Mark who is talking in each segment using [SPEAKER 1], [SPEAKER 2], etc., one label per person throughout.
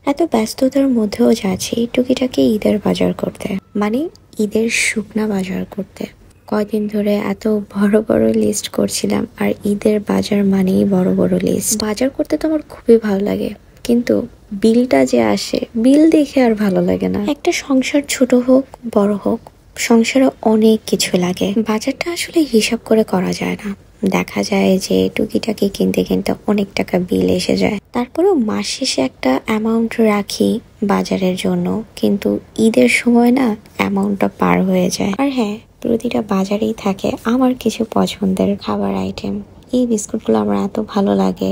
[SPEAKER 1] এত ব্যস্ততার মধ্যেও যাচ্ছি টুকিটাকি ঈদের বাজার করতে, মানে ঈদের শুকনা বাজার করতে। কয়দিন ধরে এত বড় বড় লিস্ট করছিলাম, আর ঈদের বাজার মানেই বড় বড় লিস্ট। বাজার করতে তো আমার খুবই ভালো লাগে, কিন্তু বিলটা যে আসে, বিল দেখে আর ভালো লাগে না। একটা সংসার ছোট হোক বড় হোক, সংসারে অনেক কিছু লাগে। বাজারটা আসলে হিসাব করে করা যায় না। দেখা যায় যে টুকিটাকি কিনতে কিনতে অনেক টাকা বিল এসে যায়। তারপরেও মাস শেষে একটা অ্যামাউন্ট রাখি বাজারের জন্য, কিন্তু ঈদের সময় না অ্যামাউন্টটা পার হয়ে যায়। আর হ্যাঁ, প্রতিটা বাজারেই থাকে আমার কিছু পছন্দের খাবার আইটেম। এই বিস্কুটগুলো আমার এত ভালো লাগে,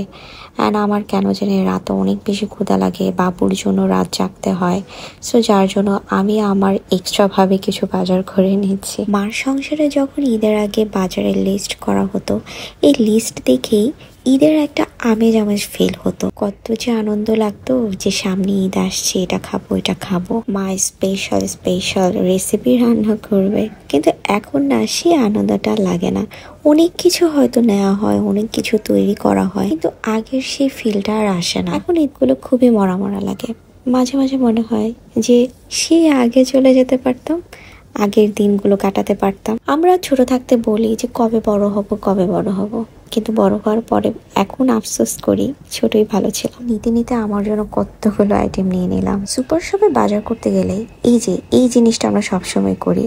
[SPEAKER 1] অ্যান্ড আমার কেন জানি রাতে অনেক বেশি ক্ষুধা লাগে, বাবুর জন্য রাত জাগতে হয়। সো যার জন্য আমি আমার এক্সট্রা ভাবে কিছু বাজার করে নিচ্ছি। মার সংসারে যখন ঈদের আগে বাজারের লিস্ট করা হতো, এই লিস্ট দেখেই ঈদের একটা আমেজ ফিল হতো। কত যে আনন্দ লাগতো যে সামনে ঈদ আসছে, এটা খাবো এটা খাবো, মা স্পেশাল রেসিপি রান্না করবে। কিন্তু এখন না, সে আনন্দটা লাগে না। অনেক কিছু হয়তো নেওয়া হয়, অনেক কিছু তৈরি করা হয়, কিন্তু আগের সেই ফিলটা আর আসে না। এখন ঈদগুলো খুবই মরা লাগে। মাঝে মাঝে মনে হয় যে সে আগে চলে যেতে পারতাম, আগের দিনগুলো কাটাতে পারতাম। আমরা ছোট থাকতে বলি যে কবে বড় হব, কিন্তু বড় হওয়ার পরে এখন আফসোস করি ছোটই ভালো ছিল। নিতে আমার জন্য কতগুলো আইটেম নিয়ে নিলাম। সুপার শপে বাজার করতে গেলে এই জিনিসটা আমরা সবসময় করি,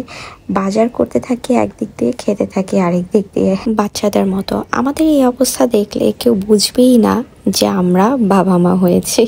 [SPEAKER 1] বাজার করতে থাকি একদিক দিয়ে, খেতে থাকি আরেক দিক দিয়ে। বাচ্চাদের মতো আমাদের এই অবস্থা দেখলে কেউ বুঝবেই না যে আমরা বাবা মা হয়েছে।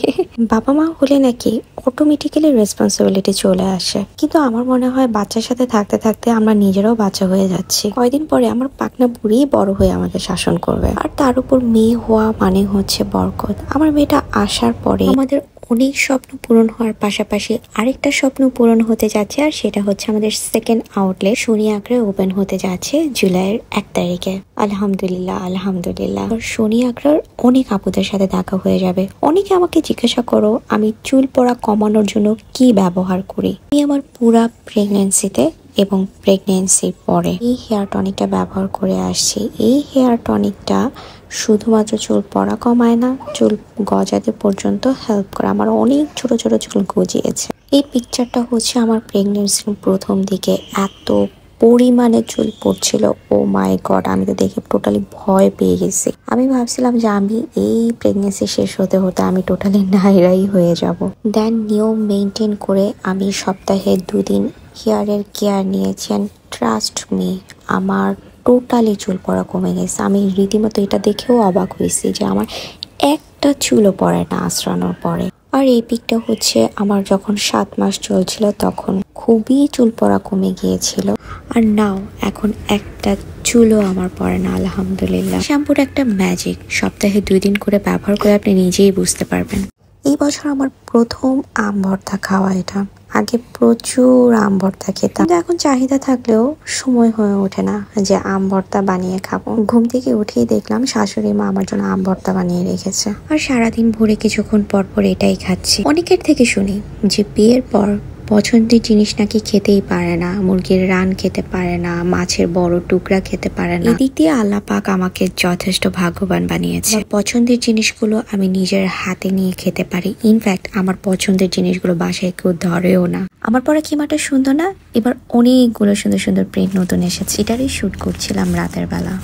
[SPEAKER 1] বাবা মা হলে নাকি অটোমেটিক্যালি রেসপন্সিবিলিটি চলে আসে, কিন্তু আমার মনে হয় বাচ্চার সাথে থাকতে থাকতে আমরা নিজেরাও বাচ্চা হয়ে যাচ্ছি। কয়দিন পরে আমার পাকনা বুড়ি বড় হয়ে আমাদের শাসন করবে। আর তার উপর মেয়ে হওয়া মানে হচ্ছে বরকত। আমার মেয়েটা আসার পরে আমাদের অনেক স্বপ্ন পূরণ হওয়ার পাশাপাশি আরেকটা স্বপ্ন পূরণ হতে যাচ্ছে, আর সেটা হচ্ছে আমাদের সেকেন্ড আউটলেট শনি আগ্রায় ওপেন হতে যাচ্ছে জুলাইয়ের 1 তারিখে। আলহামদুলিল্লাহ শনি আগ্রার অনেক আপুদের সাথে দেখা হয়ে যাবে। অনেকে আমাকে জিজ্ঞাসা করো আমি চুল পড়া কমানোর জন্য কি ব্যবহার করি। আমি আমার পুরা প্রেগনেন্সিতে এবং প্রেগনেন্সির পরে এই হেয়ার টনিকটা ব্যবহার করে আসছি। এই হেয়ার টনিকটা শুধুমাত্র চুল পড়া কমায় না, চুল গজাতে পর্যন্ত হেল্প করে। আমার অনেক ছোট ছোট চুল গজিয়েছে। এই পিকচারটা হচ্ছে আমার প্রেগনেন্সির প্রথম দিকে এত পরিমাণে চুল পড়ছিল, ও মাই গড, আমি তো দেখে টোটালি ভয় পেয়ে গেছি। আমি ভাবছিলাম যে আমি এই প্রেগনেন্সি শেষ হতে হতে আমি টোটালি নাইরাই হয়ে যাব। দেন নিয়ম মেনটেন করে আমি সপ্তাহে 2 দিন হেয়ারের কেয়ার নিয়েছেন। ট্রাস্ট মি, আমার টোটালি চুল পড়া কমে গেছে। আমি রীতিমতো এটা দেখেও অবাক হয়েছি যে আমার একটা চুলও পড়ে না আঁচড়ানোর পরে। আর এই পিকটা হচ্ছে আমার যখন 7 মাস চলছিল, তখন খুবই চুল পড়া কমে গিয়েছিল। আর নাও এখন একটা চুলও আমার পড়ে না, আলহামদুলিল্লাহ। শ্যাম্পুর একটা ম্যাজিক, সপ্তাহে 2 দিন করে ব্যবহার করে আপনি নিজেই বুঝতে পারবেন। এই বছর আমার প্রথম আম ভর্তা খাওয়া এটা। আগে প্রচুর আম ভর্তা খেতাম, কিন্তু এখন চাহিদা থাকলেও সময় হয়ে ওঠে না যে আম ভর্তা বানিয়ে খাবো। ঘুম থেকে উঠেই দেখলাম শাশুড়ি মা আমার জন্য আম ভর্তা বানিয়ে রেখেছে, আর সারাদিন ভরে কিছুক্ষণ পর পর এটাই খাচ্ছি। অনেকের থেকে শুনি যে বিয়ের পর পছন্দের জিনিস নাকি খেতেই পারে না, মুরগির রান খেতে পারে না, মাছের বড় টুকরা খেতে পারে না। এদিক দিয়ে আল্লাহ পাক আমাকে যথেষ্ট ভাগ্যবান বানিয়েছে। পছন্দের জিনিসগুলো আমি নিজের হাতে নিয়ে খেতে পারি। ইনফ্যাক্ট আমার পছন্দের জিনিসগুলো বাসায় কেউ ধরেও না। আমার পরে কিমাটা সুন্দর না? এবার অনেকগুলো সুন্দর সুন্দর প্রিন্ট নতুন এসেছে, এটারই শুট করছিলাম রাতের বেলা।